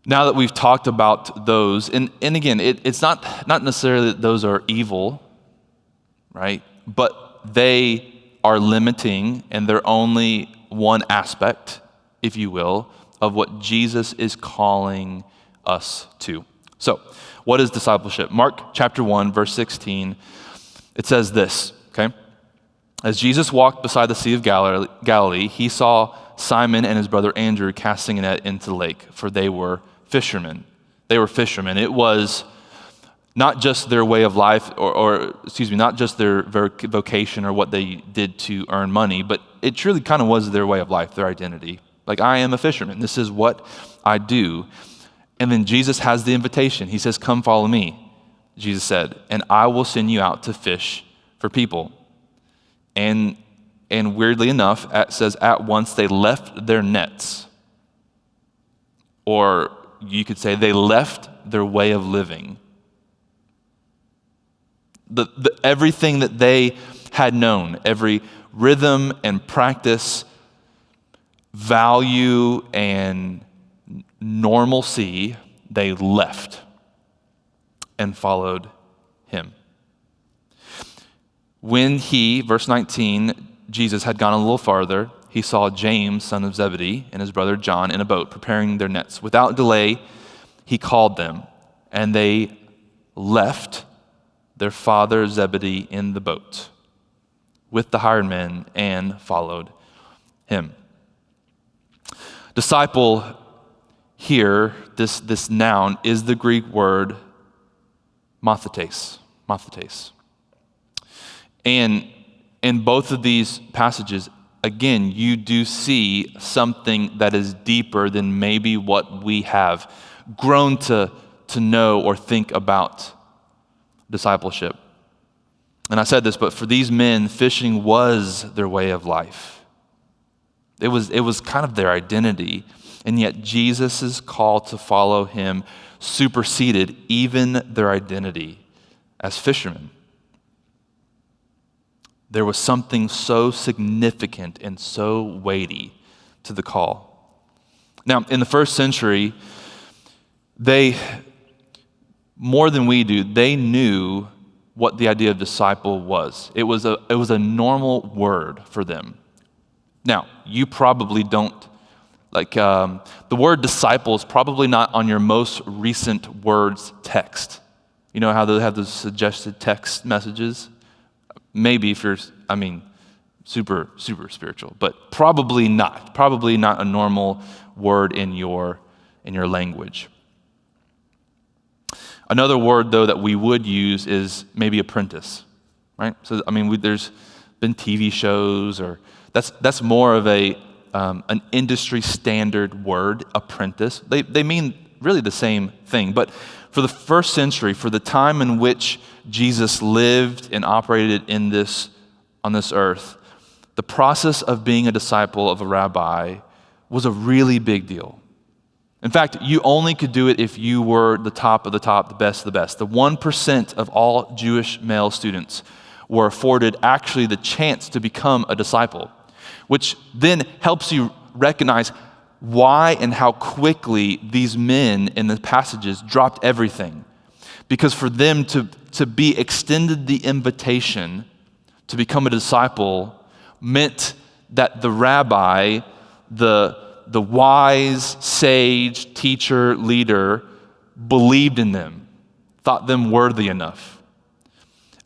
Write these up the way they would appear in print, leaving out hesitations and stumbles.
Now that we've talked about those, and again, it's not necessarily that those are evil, right? But they are limiting, and they're only one aspect, if you will, of what Jesus is calling us to. So, what is discipleship? Mark chapter 1, verse 16, it says this, okay? As Jesus walked beside the Sea of Galilee, he saw Simon and his brother Andrew casting a net into the lake, for they were fishermen. They were fishermen. It was not just their way of life, not just their vocation or what they did to earn money, but it truly kind of was their way of life, their identity. Like, I am a fisherman. This is what I do. And then Jesus has the invitation. He says, come follow me, Jesus said, and I will send you out to fish for people. And weirdly enough, it says at once they left their nets. Or you could say they left their way of living. Everything that they had known, every rhythm and practice, value and normalcy, they left and followed him. When verse 19, Jesus had gone a little farther, he saw James, son of Zebedee, and his brother John in a boat preparing their nets. Without delay, he called them, and they left their father Zebedee in the boat with the hired men and followed him. Disciple here, this noun, is the Greek word mathetes. And in both of these passages, again, you do see something that is deeper than maybe what we have grown to know or think about discipleship. And I said this, but for these men, fishing was their way of life. It was kind of their identity. And yet Jesus' call to follow him superseded even their identity as fishermen. There was something so significant and so weighty to the call. Now, in the first century, they, more than we do, they knew what the idea of disciple was. It was a normal word for them. Now, you probably don't, the word disciple is probably not on your most recent words text. You know how they have those suggested text messages? Maybe if you're, super, super spiritual, but probably not a normal word in your language. Another word, though, that we would use is maybe apprentice, right? So, there's been TV shows, or that's more of an industry standard word, apprentice. They mean really the same thing, but for the first century, for the time in which Jesus lived and operated on this earth, the process of being a disciple of a rabbi was a really big deal. In fact, you only could do it if you were the top of the top, the best of the best. The 1% of all Jewish male students were afforded actually the chance to become a disciple, which then helps you recognize why and how quickly these men in the passages dropped everything. Because for them to be extended the invitation to become a disciple meant that the rabbi, the wise, sage, teacher, leader, believed in them, thought them worthy enough,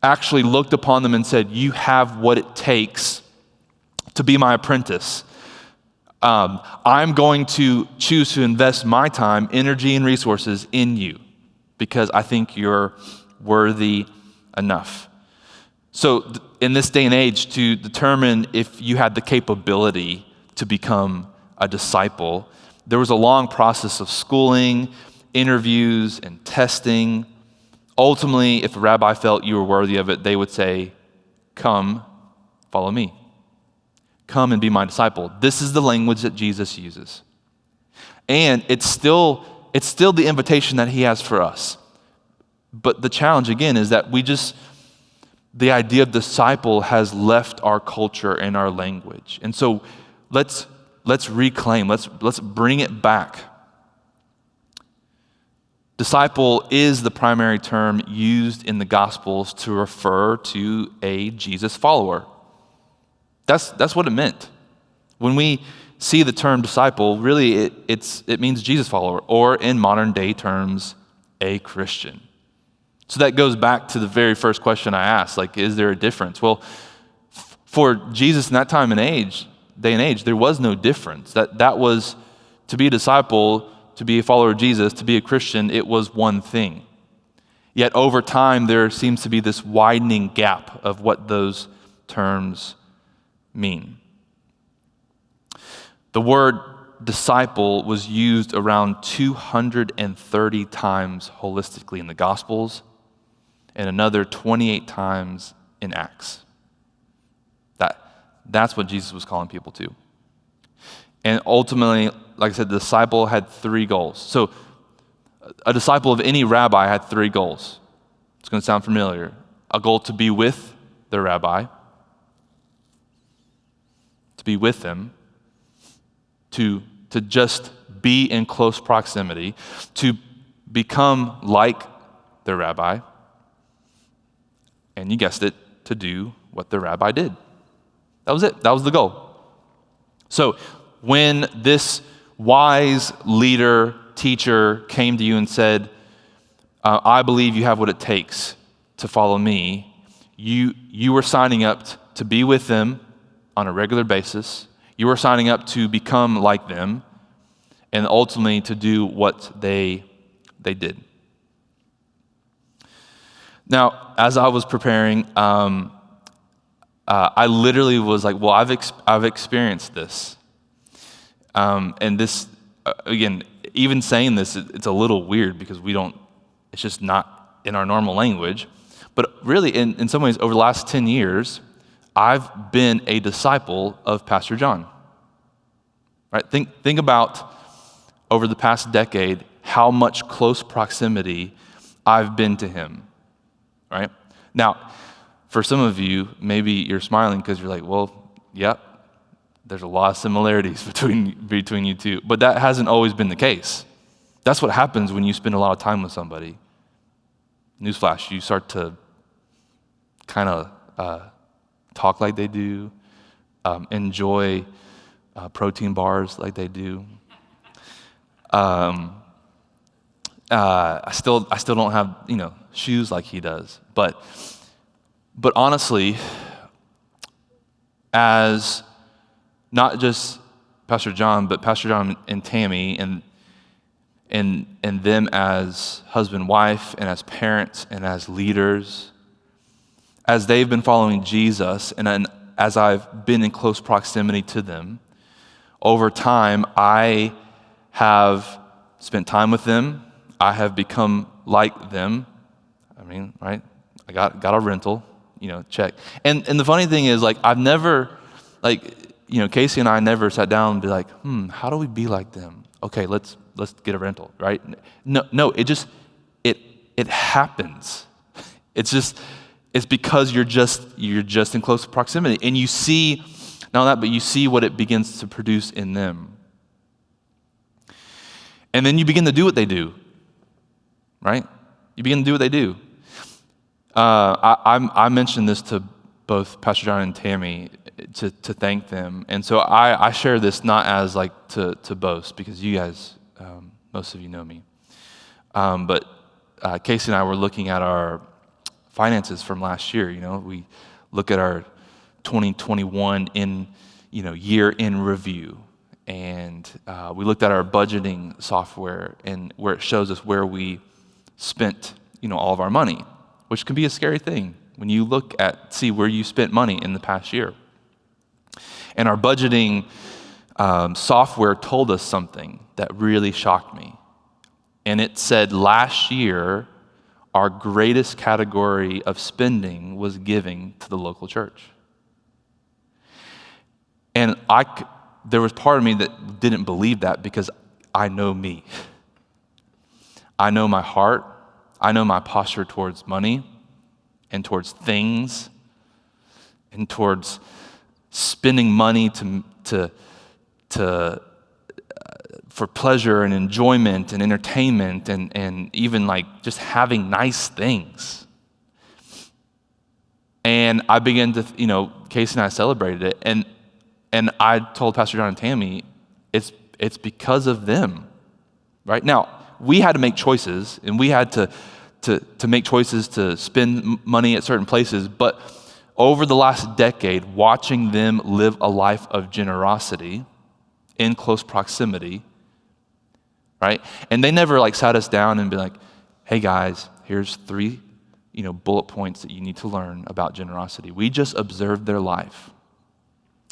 actually looked upon them and said, you have what it takes to be my apprentice. I'm going to choose to invest my time, energy, and resources in you because I think you're worthy enough. So in this day and age, to determine if you had the capability to become a disciple, there was a long process of schooling, interviews, and testing. Ultimately, if a rabbi felt you were worthy of it, they would say, come, follow me. Come and be my disciple. This is the language that Jesus uses. And it's still the invitation that he has for us. But the challenge, again, is that the idea of disciple has left our culture and our language. And so let's reclaim, let's bring it back. Disciple is the primary term used in the Gospels to refer to a Jesus follower. That's what it meant. When we see the term disciple, really it means Jesus follower, or in modern day terms, a Christian. So that goes back to the very first question I asked, like, is there a difference? Well, for Jesus in that day and age, there was no difference. That was, to be a disciple, to be a follower of Jesus, to be a Christian, it was one thing. Yet over time, there seems to be this widening gap of what those terms mean. The word disciple was used around 230 times holistically in the Gospels and another 28 times in Acts. That's what Jesus was calling people to. And ultimately, like I said, the disciple had 3 goals. So a disciple of any rabbi had 3 goals. It's going to sound familiar. A goal to be with the rabbi, to be with him, to just be in close proximity, to become like the rabbi, and you guessed it, to do what the rabbi did. That was it. That was the goal. So when this wise leader, teacher came to you and said, I believe you have what it takes to follow me, you were signing up to be with them on a regular basis. You were signing up to become like them and ultimately to do what they did. Now, as I was preparing, I literally was like, well, I've experienced this. And this, again, even saying this, it's a little weird because it's just not in our normal language. But really, in some ways, over the last 10 years, I've been a disciple of Pastor John. Right? Think about over the past decade how much close proximity I've been to him. Right? Now, for some of you, maybe you're smiling because you're like, well, yeah, there's a lot of similarities between you two. But that hasn't always been the case. That's what happens when you spend a lot of time with somebody. Newsflash, you start to kind of talk like they do, enjoy protein bars like they do. I still don't have shoes like he does, but honestly, as not just Pastor John, but Pastor John and Tammy and them as husband, wife, and as parents, and as leaders, as they've been following Jesus, and as I've been in close proximity to them, over time, I have spent time with them. I have become like them. I mean, right? I got a rental, check. And the funny thing is, like, I've never, Casey and I never sat down and be like, how do we be like them? Okay, let's get a rental, right? No, it happens. It's because you're just in close proximity, and you see, not only that, but you see what it begins to produce in them. And then you begin to do what they do, right? You begin to do what they do. I mentioned this to both Pastor John and Tammy to thank them, and so I share this not as like to boast, because you guys, most of you know me, but Casey and I were looking at our finances from last year. We look at our 2021 year in review, and we looked at our budgeting software and where it shows us where we spent all of our money, which can be a scary thing when you see where you spent money in the past year. And our budgeting software told us something that really shocked me. And it said last year, our greatest category of spending was giving to the local church. And there was part of me that didn't believe that, because I know me. I know my heart. I know my posture towards money and towards things and towards spending money to for pleasure and enjoyment and entertainment and even like just having nice things. And I began to, Casey and I celebrated it. And I told Pastor John and Tammy, it's because of them, right? Now, we had to make choices, and we had to make choices to spend money at certain places, but over the last decade, watching them live a life of generosity in close proximity, right? And they never like sat us down and be like, hey guys, here's 3 bullet points that you need to learn about generosity. We just observed their life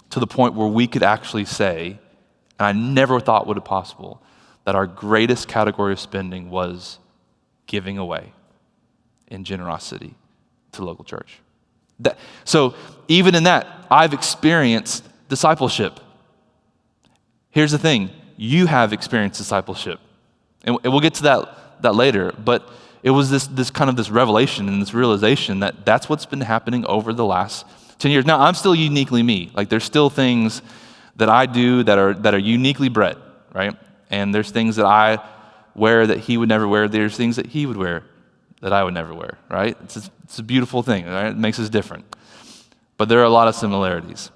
to the point where we could actually say, and I never thought would be possible, that our greatest category of spending was giving away in generosity to local church. So even in that, I've experienced discipleship. Here's the thing, you have experienced discipleship. And we'll get to that later, but it was this kind of this revelation and this realization that that's what's been happening over the last 10 years. Now, I'm still uniquely me. Like there's still things that I do that are uniquely Brett, right? And there's things that I wear that he would never wear. There's things that he would wear that I would never wear, right? It's a beautiful thing, right? It makes us different. But there are a lot of similarities.